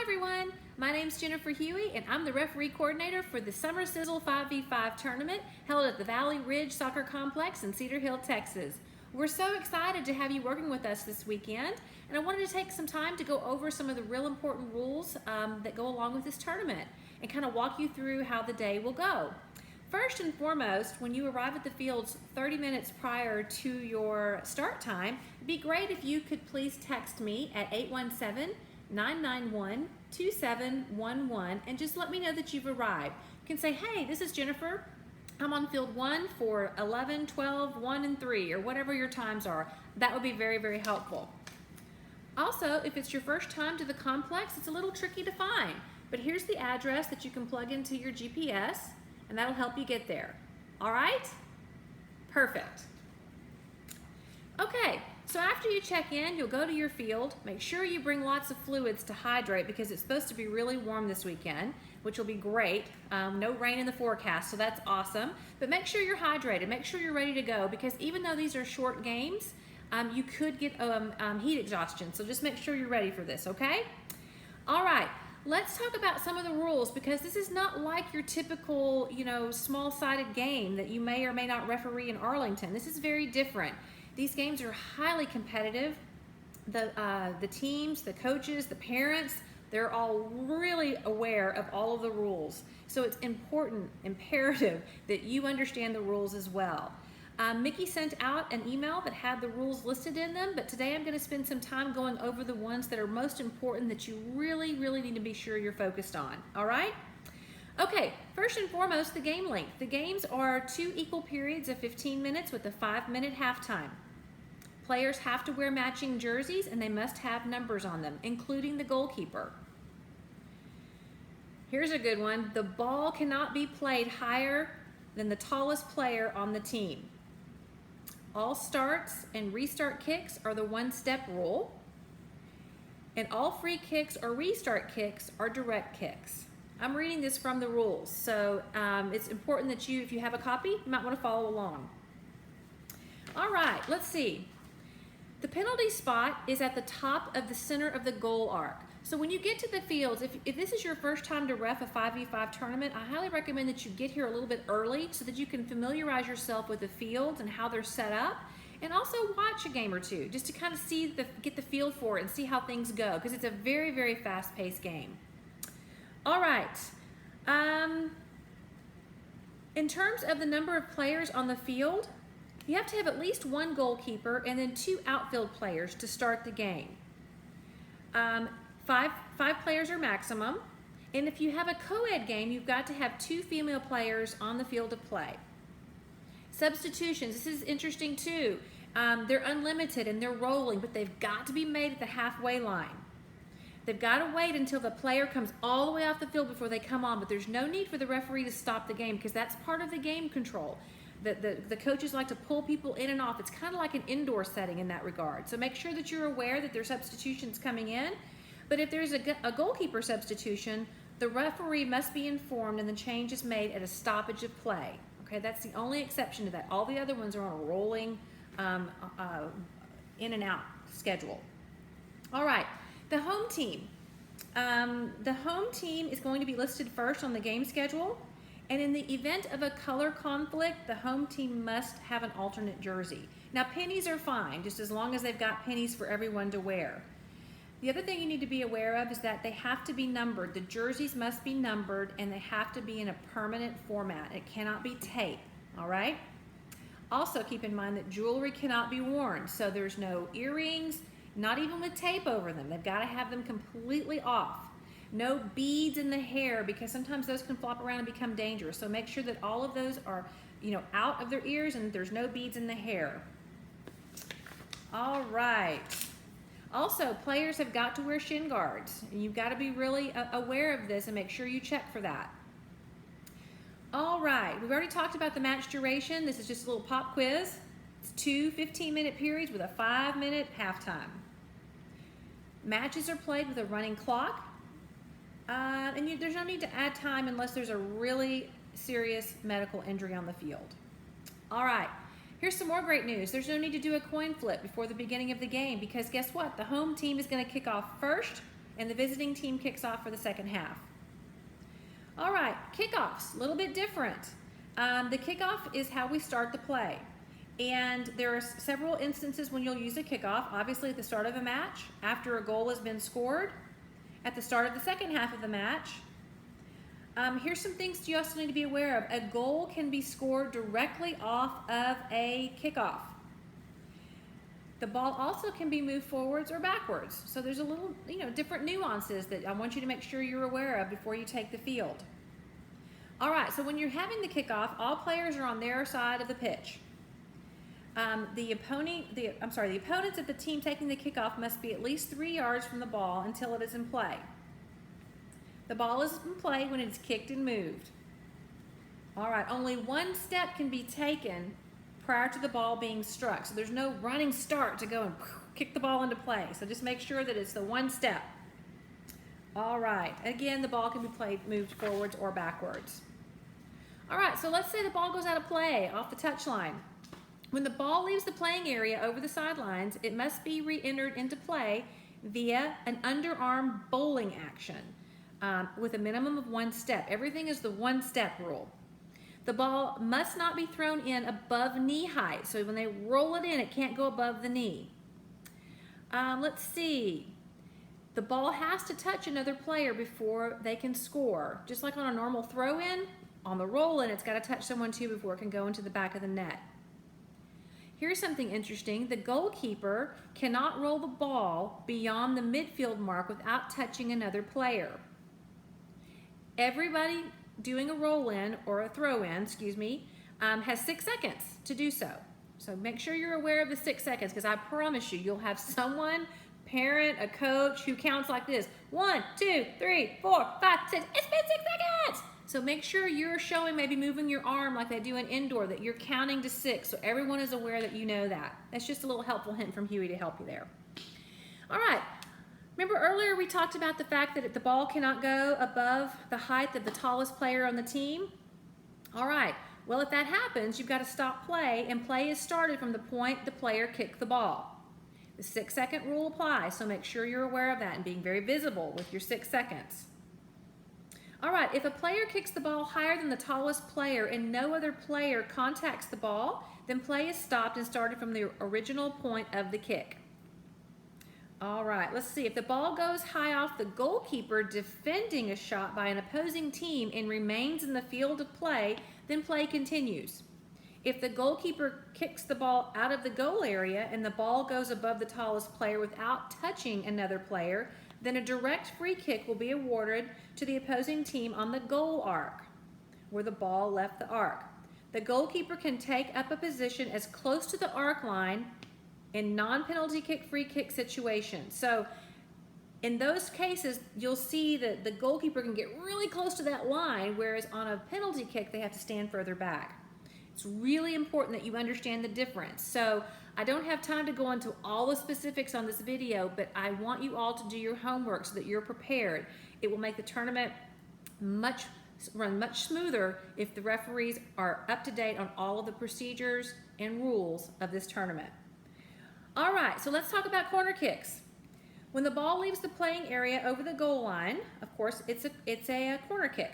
Hi everyone, my name's Jennifer Huey and I'm the referee coordinator for the Summer Sizzle 5v5 tournament held at the Valley Ridge Soccer Complex in Cedar Hill, Texas. We're so excited to have you working with us this weekend, and I wanted to take some time to go over some of the real important rules that go along with this tournament and kind of walk you through how the day will go. First and foremost, when you arrive at the fields 30 minutes prior to your start time, it'd be great if you could please text me at 817-991-2711 and just let me know that you've arrived. You can say, hey, this is Jennifer. I'm on field 1 for 11, 12, 1, and 3, or whatever your times are. That would be very, very helpful. Also, if it's your first time to the complex, it's a little tricky to find, but here's the address that you can plug into your GPS, and that'll help you get there. All right? Perfect. Okay, so after you check in, you'll go to your field. Make sure you bring lots of fluids to hydrate because it's supposed to be really warm this weekend, which will be great. No rain in the forecast, so that's awesome. But make sure you're hydrated. Make sure you're ready to go because even though these are short games, you could get heat exhaustion. So just make sure you're ready for this, okay? All right. Let's talk about some of the rules because this is not like your typical, small-sided game that you may or may not referee in Arlington. This is very different. These games are highly competitive. The teams, the coaches, the parents, they're all really aware of all of the rules. So it's imperative that you understand the rules as well. Mickey sent out an email that had the rules listed in them, but today I'm going to spend some time going over the ones that are most important that you really, really need to be sure you're focused on. All right? Okay, first and foremost, the game length. The games are 2 equal periods of 15 minutes with a 5-minute halftime. Players have to wear matching jerseys and they must have numbers on them, including the goalkeeper. Here's a good one. The ball cannot be played higher than the tallest player on the team. All starts and restart kicks are the one-step rule, and all free kicks or restart kicks are direct kicks. I'm reading this from the rules, so it's important that if you have a copy, you might want to follow along. All right, let's see. The penalty spot is at the top of the center of the goal arc. So when you get to the fields, if this is your first time to ref a 5v5 tournament, I highly recommend that you get here a little bit early so that you can familiarize yourself with the fields and how they're set up, and also watch a game or two just to kind of get the feel for it and see how things go because it's a very, very fast-paced game. All right. In terms of the number of players on the field, you have to have at least 1 goalkeeper and then 2 outfield players to start the game. Five players are maximum, and if you have a co-ed game, you've got to have 2 female players on the field to play. Substitutions, this is interesting too. They're unlimited and they're rolling, but they've got to be made at the halfway line. They've got to wait until the player comes all the way off the field before they come on, but there's no need for the referee to stop the game because that's part of the game control. The coaches like to pull people in and off. It's kind of like an indoor setting in that regard. So make sure that you're aware that there's substitutions coming in. But if there's a goalkeeper substitution, the referee must be informed and the change is made at a stoppage of play. Okay, that's the only exception to that. All the other ones are on a rolling in and out schedule. All right, the home team. The home team is going to be listed first on the game schedule. And in the event of a color conflict, the home team must have an alternate jersey. Now, pennies are fine, just as long as they've got pennies for everyone to wear. The other thing you need to be aware of is that they have to be numbered. The jerseys must be numbered, and they have to be in a permanent format. It cannot be tape, all right? Also, keep in mind that jewelry cannot be worn, so there's no earrings, not even with tape over them. They've got to have them completely off. No beads in the hair because sometimes those can flop around and become dangerous. So make sure that all of those are, out of their ears and there's no beads in the hair. All right. Also, players have got to wear shin guards. And you've got to be really aware of this and make sure you check for that. All right. We've already talked about the match duration. This is just a little pop quiz. It's 2 15-minute periods with a 5-minute halftime. Matches are played with a running clock. There's no need to add time unless there's a really serious medical injury on the field. All right, here's some more great news. There's no need to do a coin flip before the beginning of the game because guess what? The home team is going to kick off first and the visiting team kicks off for the second half. All right, kickoffs, a little bit different. The kickoff is how we start the play. And there are several instances when you'll use a kickoff. Obviously at the start of a match, after a goal has been scored, at the start of the second half of the match. Here's some things you also need to be aware of. A goal can be scored directly off of a kickoff. The ball also can be moved forwards or backwards. So there's a little, different nuances that I want you to make sure you're aware of before you take the field. All right, so when you're having the kickoff, all players are on their side of the pitch. The opponents of the team taking the kickoff must be at least 3 yards from the ball until it is in play. The ball is in play when it is kicked and moved. All right, only one step can be taken prior to the ball being struck. So there's no running start to go and kick the ball into play. So just make sure that it's the one step. All right, again, the ball can be moved forwards or backwards. All right, so let's say the ball goes out of play off the touchline. When the ball leaves the playing area over the sidelines, it must be re-entered into play via an underarm bowling action with a minimum of 1 step. Everything is the 1-step rule. The ball must not be thrown in above knee height. So when they roll it in, it can't go above the knee. Let's see. The ball has to touch another player before they can score. Just like on a normal throw-in, on the roll-in, it's got to touch someone too before it can go into the back of the net. Here's something interesting. The goalkeeper cannot roll the ball beyond the midfield mark without touching another player. Everybody doing a roll-in or a throw-in, has 6 seconds to do so. So make sure you're aware of the 6 seconds, because I promise you'll have someone, parent, a coach, who counts like this. 1, 2, 3, 4, 5, 6. It's been 6 seconds! So make sure you're showing, maybe moving your arm like they do in indoor, that you're counting to 6, so everyone is aware that you know that. That's just a little helpful hint from Huey to help you there. All right. Remember earlier we talked about the fact that the ball cannot go above the height of the tallest player on the team? All right. Well, if that happens, you've got to stop play, and play is started from the point the player kicked the ball. The 6-second rule applies, so make sure you're aware of that and being very visible with your 6 seconds. All right, if a player kicks the ball higher than the tallest player and no other player contacts the ball, then play is stopped and started from the original point of the kick. All right, let's see. If the ball goes high off the goalkeeper defending a shot by an opposing team and remains in the field of play, then play continues. If the goalkeeper kicks the ball out of the goal area and the ball goes above the tallest player without touching another player, then a direct free kick will be awarded to the opposing team on the goal arc, where the ball left the arc. The goalkeeper can take up a position as close to the arc line in non-penalty kick free kick situations. So in those cases, you'll see that the goalkeeper can get really close to that line, whereas on a penalty kick, they have to stand further back. It's really important that you understand the difference. So I don't have time to go into all the specifics on this video, but I want you all to do your homework so that you're prepared. It will make the tournament run much smoother if the referees are up to date on all of the procedures and rules of this tournament. All right, so let's talk about corner kicks. When the ball leaves the playing area over the goal line, of course, it's a corner kick.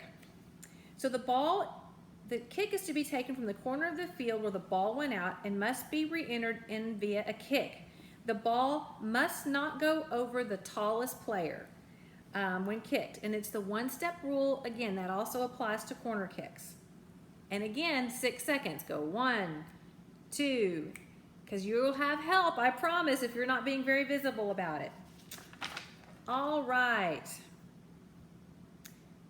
So the kick is to be taken from the corner of the field where the ball went out and must be re-entered in via a kick. The ball must not go over the tallest player when kicked. And it's the 1-step rule. Again, that also applies to corner kicks. And again, 6 seconds. Go 1, 2, because you'll have help, I promise, if you're not being very visible about it. All right.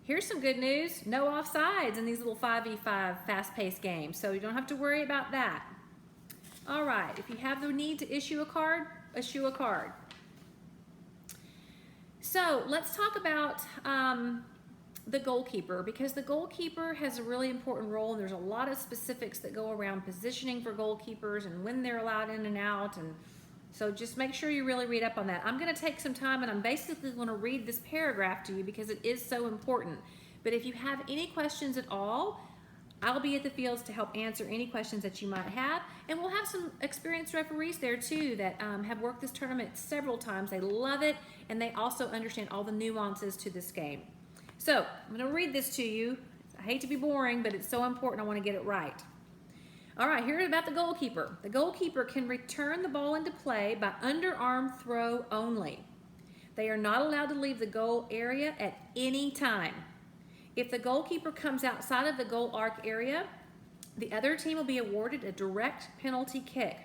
Here's some good news. No offsides in these little 5v5 fast-paced games, so you don't have to worry about that. All right, if you have the need to issue a card, issue a card. So let's talk about the goalkeeper, because the goalkeeper has a really important role, and there's a lot of specifics that go around positioning for goalkeepers and when they're allowed in and out, and so just make sure you really read up on that. I'm going to take some time, and I'm basically going to read this paragraph to you because it is so important. But if you have any questions at all, I'll be at the fields to help answer any questions that you might have, and we'll have some experienced referees there too that have worked this tournament several times. They love it, and they also understand all the nuances to this game. So I'm going to read this to you. I hate to be boring, but it's so important. I want to get it right. All right, here's about the goalkeeper. The goalkeeper can return the ball into play by underarm throw only. They are not allowed to leave the goal area at any time. If the goalkeeper comes outside of the goal arc area, the other team will be awarded a direct penalty kick.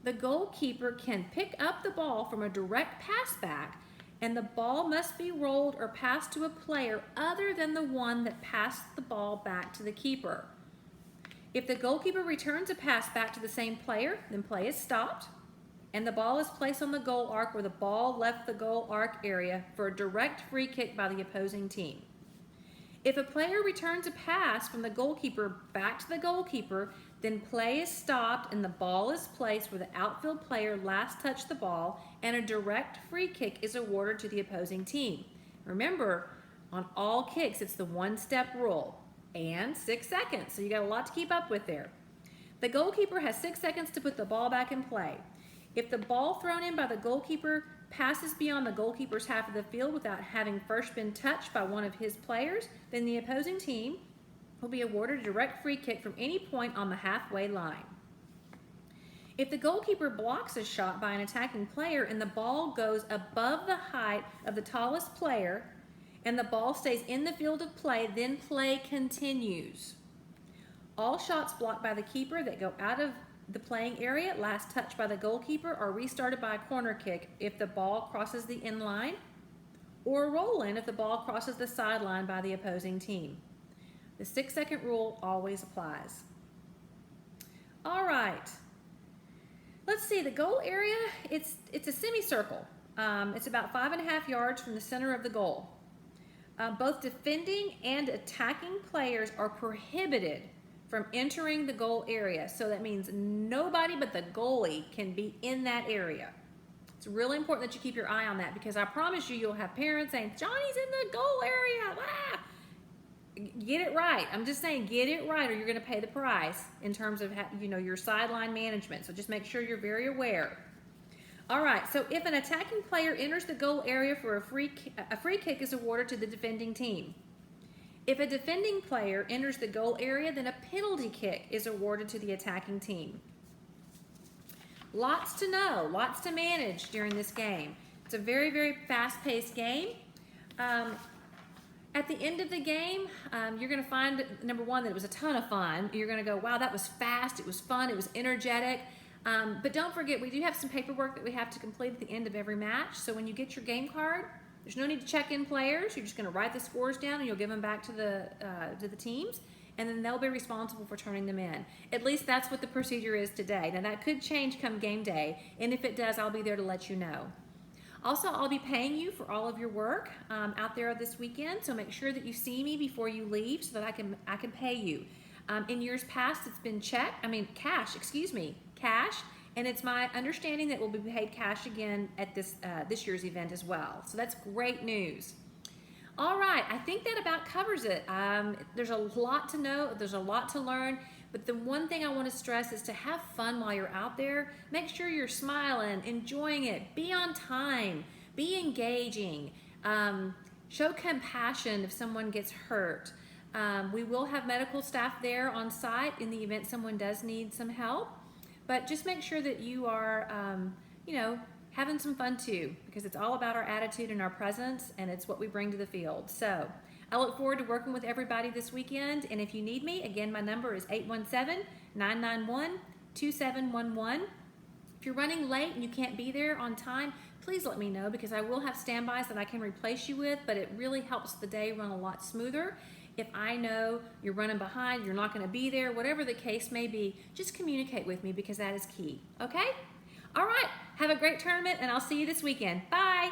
The goalkeeper can pick up the ball from a direct pass back, and the ball must be rolled or passed to a player other than the one that passed the ball back to the keeper. If the goalkeeper returns a pass back to the same player, then play is stopped, and the ball is placed on the goal arc where the ball left the goal arc area for a direct free kick by the opposing team. If a player returns a pass from the goalkeeper back to the goalkeeper, then play is stopped and the ball is placed where the outfield player last touched the ball, and a direct free kick is awarded to the opposing team. Remember, on all kicks, it's the one-step rule and 6 seconds, so you got a lot to keep up with there. The goalkeeper has 6 seconds to put the ball back in play. If the ball thrown in by the goalkeeper passes beyond the goalkeeper's half of the field without having first been touched by one of his players, then the opposing team will be awarded a direct free kick from any point on the halfway line. If the goalkeeper blocks a shot by an attacking player and the ball goes above the height of the tallest player and the ball stays in the field of play, then play continues. All shots blocked by the keeper that go out of the playing area, last touched by the goalkeeper, are restarted by a corner kick if the ball crosses the end line, or a roll-in if the ball crosses the sideline by the opposing team. The 6-second rule always applies. All right. Let's see, the goal area, it's a semicircle. It's about 5.5 yards from the center of the goal. Both defending and attacking players are prohibited from entering the goal area. So that means nobody but the goalie can be in that area. It's really important that you keep your eye on that, because I promise you, you'll have parents saying, Johnny's in the goal area. Ah! Get it right. I'm just saying, get it right, or you're going to pay the price in terms of your sideline management. So just make sure you're very aware. All right, so if an attacking player enters the goal area for a free kick is awarded to the defending team. If a defending player enters the goal area, then a penalty kick is awarded to the attacking team. Lots to know, lots to manage during this game. It's a very, very fast-paced game. At the end of the game, you're going to find, number one, that it was a ton of fun. You're going to go, wow, that was fast, it was fun, it was energetic. But don't forget, we do have some paperwork that we have to complete at the end of every match. So when you get your game card, there's no need to check in players. You're just going to write the scores down and you'll give them back to the teams, and then they'll be responsible for turning them in. At least that's what the procedure is today. Now that could change come game day, and if it does, I'll be there to let you know. Also, I'll be paying you for all of your work out there this weekend, so make sure that you see me before you leave so that I can pay you. In years past, it's been cash, and it's my understanding that we'll be paid cash again at this year's event as well. So that's great news. All right, I think that about covers it. There's a lot to know, there's a lot to learn, but the one thing I want to stress is to have fun while you're out there. Make sure you're smiling, enjoying it, be on time, be engaging, show compassion if someone gets hurt. We will have medical staff there on site in the event someone does need some help. But just make sure that you are, having some fun too, because it's all about our attitude and our presence, and it's what we bring to the field. So I look forward to working with everybody this weekend. And if you need me, again, my number is 817-991-2711. If you're running late and you can't be there on time, please let me know, because I will have standbys that I can replace you with, but it really helps the day run a lot smoother. If I know you're running behind, you're not going to be there, whatever the case may be, just communicate with me, because that is key. Okay? All right. Have a great tournament, and I'll see you this weekend. Bye.